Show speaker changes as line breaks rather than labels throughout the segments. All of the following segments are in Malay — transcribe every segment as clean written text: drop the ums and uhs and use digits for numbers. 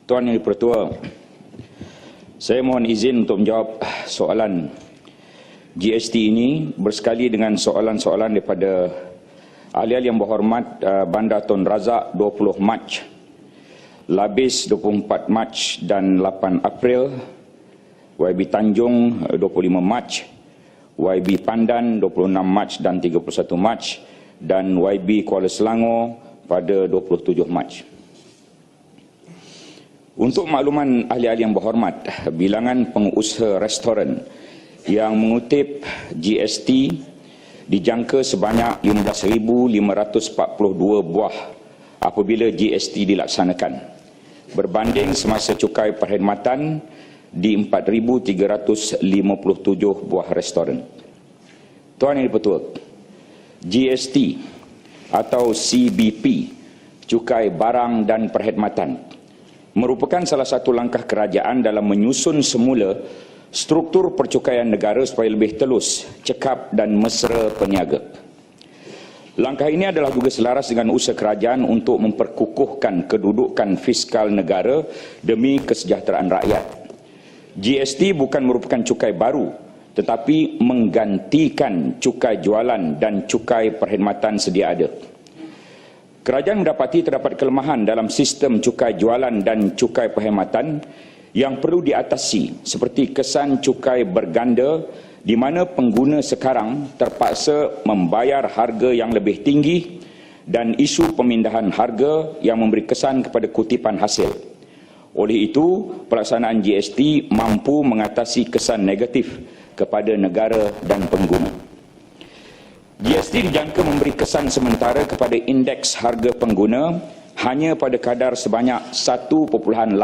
Tuan Yang Dipertua, saya mohon izin untuk menjawab soalan GST ini bersekali dengan soalan-soalan daripada ahli-ahli yang berhormat Bandar Tun Razak 20 Mac, Labis 24 Mac dan 8 April, YB Tanjung 25 Mac, YB Pandan 26 Mac dan 31 Mac, dan YB Kuala Selangor pada 27 Mac. Untuk makluman ahli-ahli yang berhormat, bilangan pengusaha restoran yang mengutip GST dijangka sebanyak 15,542 buah apabila GST dilaksanakan, berbanding semasa cukai perkhidmatan di 4,357 buah restoran. Tuan Yang Dipertua, GST atau CBP, cukai barang dan perkhidmatan, merupakan salah satu langkah kerajaan dalam menyusun semula struktur percukaian negara supaya lebih telus, cekap dan mesra peniaga. Langkah ini adalah juga selaras dengan usaha kerajaan untuk memperkukuhkan kedudukan fiskal negara demi kesejahteraan rakyat. GST bukan merupakan cukai baru, tetapi menggantikan cukai jualan dan cukai perkhidmatan sedia ada. Kerajaan mendapati terdapat kelemahan dalam sistem cukai jualan dan cukai perkhidmatan yang perlu diatasi, seperti kesan cukai berganda di mana pengguna sekarang terpaksa membayar harga yang lebih tinggi dan isu pemindahan harga yang memberi kesan kepada kutipan hasil. Oleh itu, pelaksanaan GST mampu mengatasi kesan negatif kepada negara dan pengguna. GST dijangka memberi kesan sementara kepada indeks harga pengguna hanya pada kadar sebanyak 1.8%.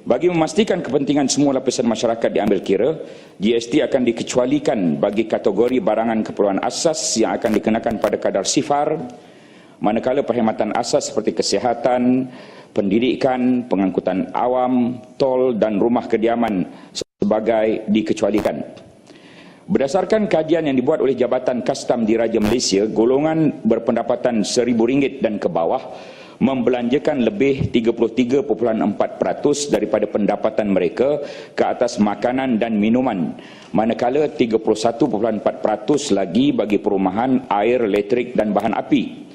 Bagi memastikan kepentingan semua lapisan masyarakat diambil kira, GST akan dikecualikan bagi kategori barangan keperluan asas yang akan dikenakan pada kadar sifar, manakala perkhidmatan asas seperti kesihatan, pendidikan, pengangkutan awam, tol dan rumah kediaman sebagai dikecualikan. Berdasarkan kajian yang dibuat oleh Jabatan Kastam Diraja Malaysia, golongan berpendapatan RM1,000 dan ke bawah membelanjakan lebih 33.4% daripada pendapatan mereka ke atas makanan dan minuman, manakala 31.4% lagi bagi perumahan, air, elektrik dan bahan api.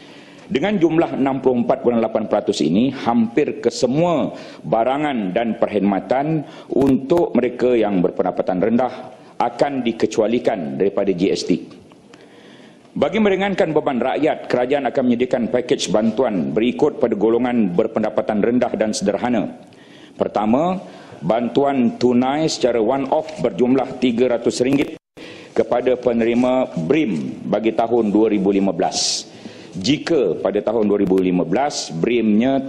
Dengan jumlah 64.8% ini, hampir kesemua barangan dan perkhidmatan untuk mereka yang berpendapatan rendah akan dikecualikan daripada GST. Bagi meringankan beban rakyat, kerajaan akan menyediakan pakej bantuan berikut pada golongan berpendapatan rendah dan sederhana. Pertama, bantuan tunai secara one-off berjumlah RM300 kepada penerima BRIM bagi tahun 2015. Jika pada tahun 2015 BRIM-nya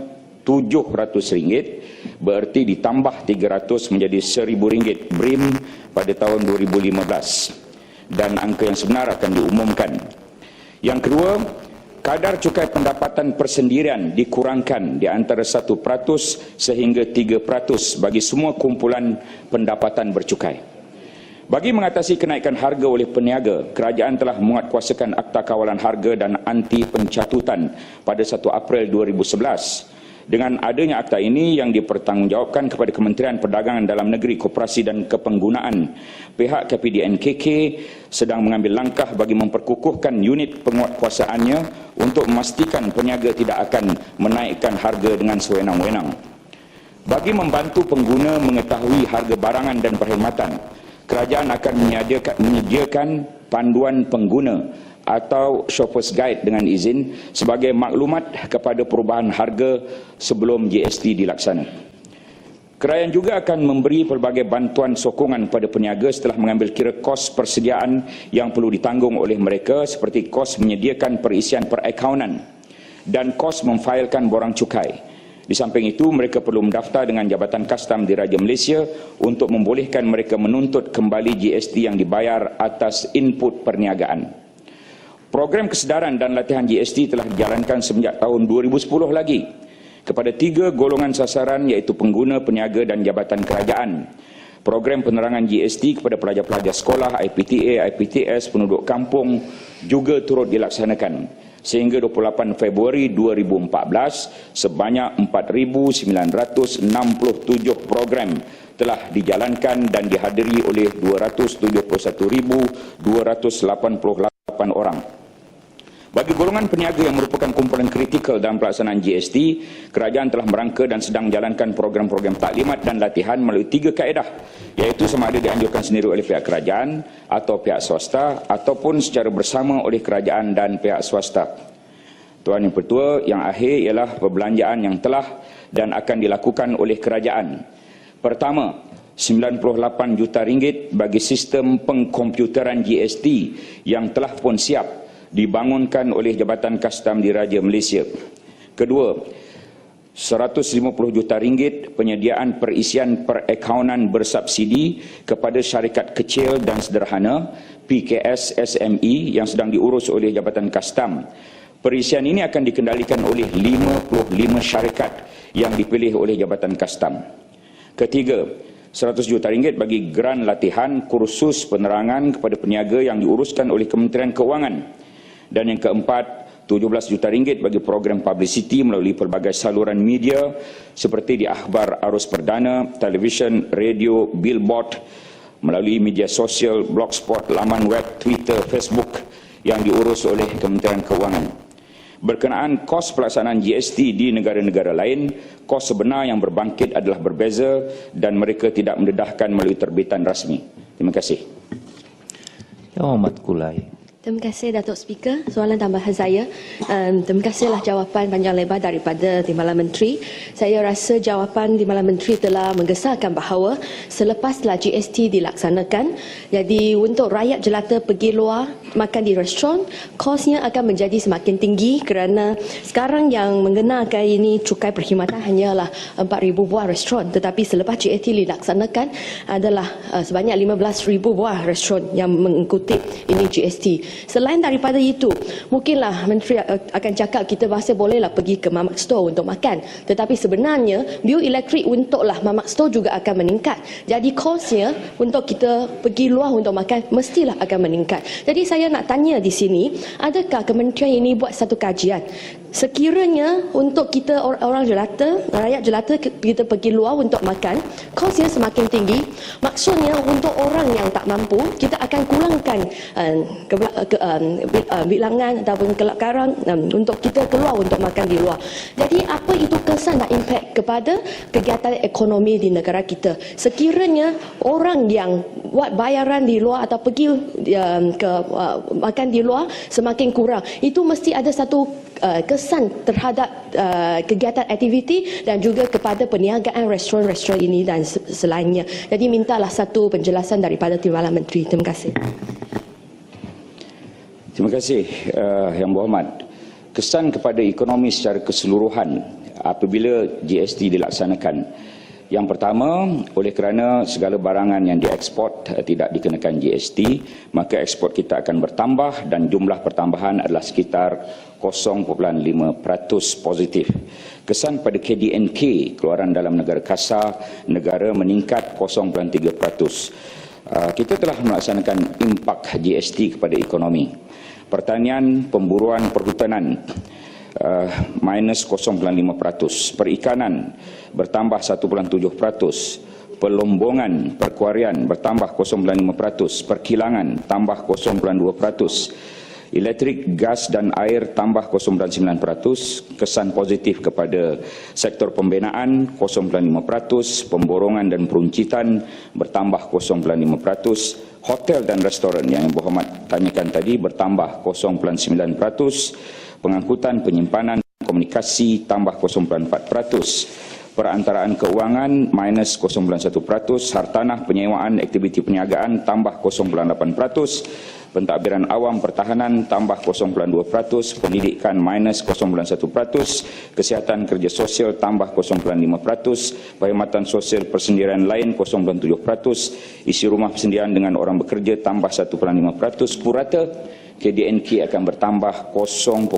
RM700, berarti ditambah 300 menjadi RM1,000 BRIM pada tahun 2015, dan angka yang sebenar akan diumumkan. Yang kedua, kadar cukai pendapatan persendirian dikurangkan di antara 1% sehingga 3% bagi semua kumpulan pendapatan bercukai. Bagi mengatasi kenaikan harga oleh peniaga, kerajaan telah menguatkuasakan Akta Kawalan Harga dan Anti Pencatutan pada 1 April 2011. Dengan adanya akta ini yang dipertanggungjawabkan kepada Kementerian Perdagangan Dalam Negeri, Koperasi dan Kepenggunaan, pihak KPDNKK sedang mengambil langkah bagi memperkukuhkan unit penguatkuasaannya untuk memastikan peniaga tidak akan menaikkan harga dengan sewenang-wenang. Bagi membantu pengguna mengetahui harga barangan dan perkhidmatan, kerajaan akan menyediakan panduan pengguna atau Shoppers Guide dengan izin sebagai maklumat kepada perubahan harga sebelum GST dilaksana. Kerajaan juga akan memberi pelbagai bantuan sokongan pada peniaga setelah mengambil kira kos persediaan yang perlu ditanggung oleh mereka, seperti kos menyediakan perisian perakaunan dan kos memfailkan borang cukai. Di samping itu, mereka perlu mendaftar dengan Jabatan Kastam Diraja Malaysia untuk membolehkan mereka menuntut kembali GST yang dibayar atas input perniagaan. Program kesedaran dan latihan GST telah dijalankan semenjak tahun 2010 lagi kepada 3 golongan sasaran, iaitu pengguna, peniaga dan jabatan kerajaan. Program penerangan GST kepada pelajar-pelajar sekolah, IPTA, IPTS, penduduk kampung juga turut dilaksanakan. Sehingga 28 Februari 2014, sebanyak 4,967 program telah dijalankan dan dihadiri oleh 271,288 orang. Bagi golongan peniaga yang merupakan kumpulan kritikal dalam pelaksanaan GST, kerajaan telah merangka dan sedang menjalankan program-program taklimat dan latihan melalui 3 kaedah, iaitu sama ada dianjurkan sendiri oleh pihak kerajaan atau pihak swasta ataupun secara bersama oleh kerajaan dan pihak swasta. Tuan Yang Pertua, yang akhir ialah perbelanjaan yang telah dan akan dilakukan oleh kerajaan. Pertama, 98 juta ringgit bagi sistem pengkomputeran GST yang telah pun siap dibangunkan oleh Jabatan Kastam Diraja Malaysia. Kedua, 150 juta ringgit penyediaan perisian perakaunan bersubsidi kepada syarikat kecil dan sederhana PKS SME yang sedang diurus oleh Jabatan Kastam. Perisian ini akan dikendalikan oleh 55 syarikat yang dipilih oleh Jabatan Kastam. Ketiga, 100 juta ringgit bagi geran latihan kursus penerangan kepada peniaga yang diuruskan oleh Kementerian Keuangan. Dan yang keempat, 17 juta ringgit bagi program publicity melalui pelbagai saluran media seperti di akhbar arus perdana, televisyen, radio, billboard, melalui media sosial, blogspot, laman web, Twitter, Facebook yang diurus oleh Kementerian Keuangan. Berkenaan kos pelaksanaan GST di negara-negara lain, kos sebenar yang berbangkit adalah berbeza dan mereka tidak mendedahkan melalui terbitan rasmi. Terima kasih.
Yang Amat Kulai.
Terima kasih Datuk Speaker. Soalan tambahan saya. Terima kasihlah jawapan panjang lebar daripada Timbalan Menteri. Saya rasa jawapan Timbalan Menteri telah menggesahkan bahawa selepaslah GST dilaksanakan, jadi untuk rakyat jelata pergi luar makan di restoran, kosnya akan menjadi semakin tinggi kerana sekarang yang mengenakan ini cukai perkhidmatan hanyalah 4,000 buah restoran, tetapi selepas GST dilaksanakan adalah sebanyak 15,000 buah restoran yang mengikuti ini GST. Selain daripada itu, mungkinlah Menteri akan cakap kita masih bolehlah pergi ke mamak store untuk makan. Tetapi sebenarnya bil elektrik untuklah mamak store juga akan meningkat. Jadi kosnya untuk kita pergi luar untuk makan mestilah akan meningkat. Jadi saya nak tanya di sini, adakah kementerian ini buat satu kajian? Sekiranya untuk kita orang jelata, rakyat jelata kita pergi luar untuk makan, kosnya semakin tinggi. Maksudnya untuk orang yang tak mampu, kita akan kurangkan bilangan ataupun kelab karang untuk kita keluar untuk makan di luar. Jadi apa itu kesan dan impak kepada kegiatan ekonomi di negara kita? Sekiranya orang yang buat bayaran di luar atau pergi makan di luar semakin kurang, itu mesti ada satu kesan terhadap kegiatan aktiviti dan juga kepada perniagaan restoran-restoran ini dan selainnya. Jadi mintalah satu penjelasan daripada Timbalan Menteri. Terima kasih.
Terima kasih Yang Berhormat. Kesan kepada ekonomi secara keseluruhan apabila GST dilaksanakan. Yang pertama, oleh kerana segala barangan yang dieksport tidak dikenakan GST, maka ekspor kita akan bertambah dan jumlah pertambahan adalah sekitar 0.5% positif. Kesan pada KDNK, keluaran dalam negara kasar, negara meningkat 0.3%. Kita telah melaksanakan impak GST kepada ekonomi. Pertanian, pemburuan, perhutanan minus 0.5%, perikanan bertambah 1.7%, pelombongan perkuarian bertambah 0.5%, perkilangan tambah 0.2%, elektrik, gas dan air tambah 0.9%, kesan positif kepada sektor pembinaan 0.5%, pemborongan dan peruncitan bertambah 0.5%, hotel dan restoran yang Berhormat tanyakan tadi bertambah 0.9%, pengangkutan, penyimpanan, komunikasi tambah 0.4%, perantaraan keuangan minus 0.1%, hartanah, penyewaan, aktiviti perniagaan tambah 0.8%, pentadbiran awam pertahanan tambah 0.2%, pendidikan minus 0.1%, kesihatan kerja sosial tambah 0.5%, perkhidmatan sosial persendirian lain 0.7%, isi rumah persendirian dengan orang bekerja tambah 1.5%, purata KDNK akan bertambah 0.3%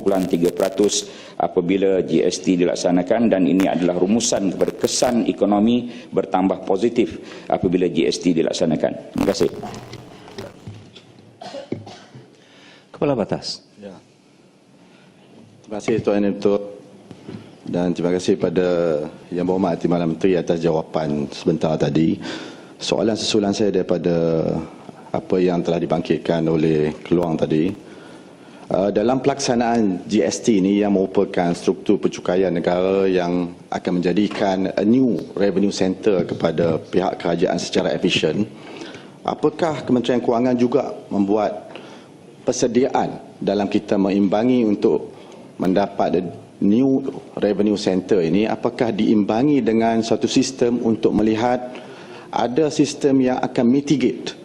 apabila GST dilaksanakan, dan ini adalah rumusan kepada kesan ekonomi bertambah positif apabila GST dilaksanakan. Terima kasih.
Kepala Batas.
Ya. Terima kasih Tuan Datuk dan terima kasih pada Yang Berhormat Timbalan Menteri atas jawapan sebentar tadi. Soalan susulan saya daripada apa yang telah dibangkitkan oleh Keluang tadi. Dalam pelaksanaan GST ini yang merupakan struktur pencukaian negara yang akan menjadikan a new revenue center kepada pihak kerajaan secara efisien, apakah Kementerian Kewangan juga membuat persediaan dalam kita mengimbangi untuk mendapat new revenue center ini, apakah diimbangi dengan satu sistem untuk melihat ada sistem yang akan mitigate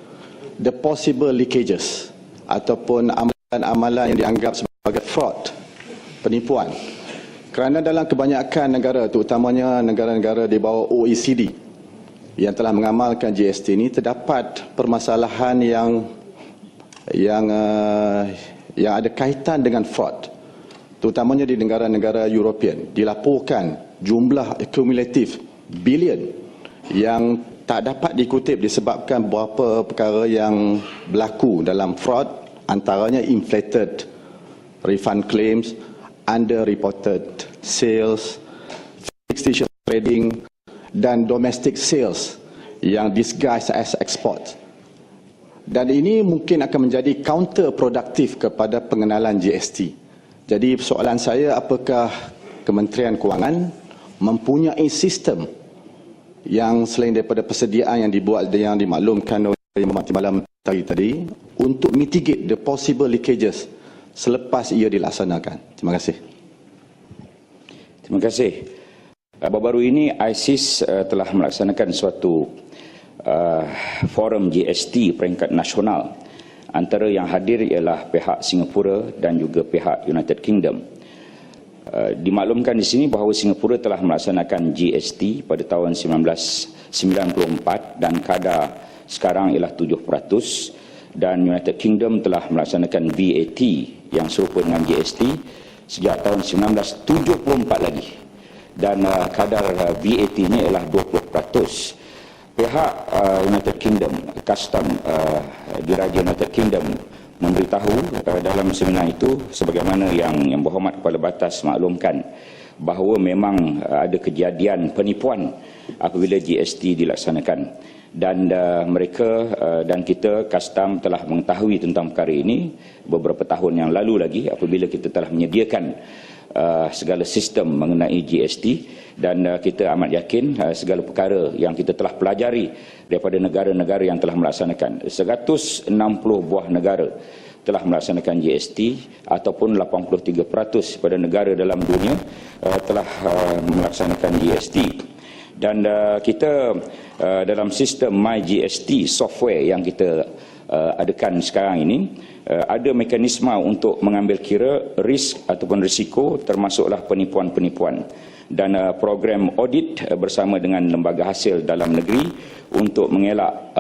the possible leakages ataupun amalan-amalan yang dianggap sebagai fraud, penipuan. Kerana dalam kebanyakan negara, terutamanya negara-negara di bawah OECD yang telah mengamalkan GST ini, terdapat permasalahan yang ada kaitan dengan fraud. Terutamanya di negara-negara European, dilaporkan jumlah akumulatif bilion yang tak dapat dikutip disebabkan beberapa perkara yang berlaku dalam fraud, antaranya inflated refund claims, underreported sales, fictitious trading dan domestic sales yang disguised as export. Dan ini mungkin akan menjadi counterproduktif kepada pengenalan GST. Jadi soalan saya, apakah Kementerian Kewangan mempunyai sistem yang selain daripada persediaan yang dibuat dan yang dimaklumkan oleh Timbalan Menteri tadi untuk mitigate the possible leakages selepas ia dilaksanakan? Terima kasih.
Terima kasih. Baru-baru ini ISIS telah melaksanakan suatu forum GST peringkat nasional. Antara yang hadir ialah pihak Singapura dan juga pihak United Kingdom. Dimaklumkan di sini bahawa Singapura telah melaksanakan GST pada tahun 1994 dan kadar sekarang ialah 7%, dan United Kingdom telah melaksanakan VAT yang serupa dengan GST sejak tahun 1974 lagi, dan kadar VAT-nya ialah 20%. Pihak United Kingdom, Custom Diraja United Kingdom memberitahu dalam seminar itu, sebagaimana yang Berhormat Kepala Batas maklumkan, bahawa memang ada kejadian penipuan apabila GST dilaksanakan, dan mereka dan kita Custom telah mengetahui tentang perkara ini beberapa tahun yang lalu lagi apabila kita telah menyediakan segala sistem mengenai GST, dan kita amat yakin segala perkara yang kita telah pelajari daripada negara-negara yang telah melaksanakan. 160 buah negara telah melaksanakan GST, ataupun 83% pada negara dalam dunia telah melaksanakan GST. Dan kita dalam sistem MyGST software yang kita adakan sekarang ini, ada mekanisme untuk mengambil kira risk ataupun risiko, termasuklah penipuan-penipuan, dan program audit bersama dengan lembaga hasil dalam negeri untuk mengelak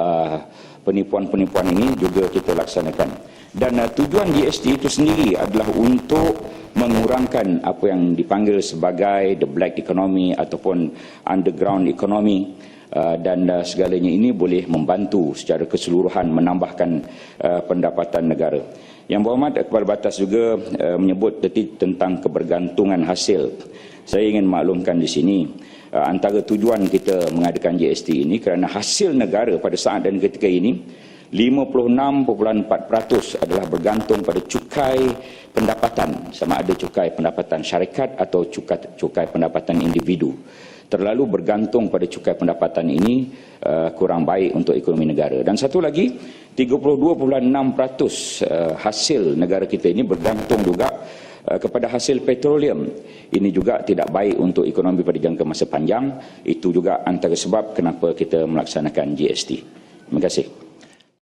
penipuan-penipuan ini juga kita laksanakan. Dan tujuan GST itu sendiri adalah untuk mengurangkan apa yang dipanggil sebagai the black economy ataupun underground economy, dan segalanya ini boleh membantu secara keseluruhan menambahkan pendapatan negara. Yang Berhormat Kepala Batas juga menyebut tentang kebergantungan hasil. Saya ingin maklumkan di sini, antara tujuan kita mengadakan GST ini kerana hasil negara pada saat dan ketika ini 56.4% adalah bergantung pada cukai pendapatan, sama ada cukai pendapatan syarikat atau cukai pendapatan individu. Terlalu bergantung pada cukai pendapatan ini kurang baik untuk ekonomi negara. Dan satu lagi, 32.6% hasil negara kita ini bergantung juga kepada hasil petroleum. Ini juga tidak baik untuk ekonomi pada jangka masa panjang. Itu juga antara sebab kenapa kita melaksanakan GST. Terima kasih.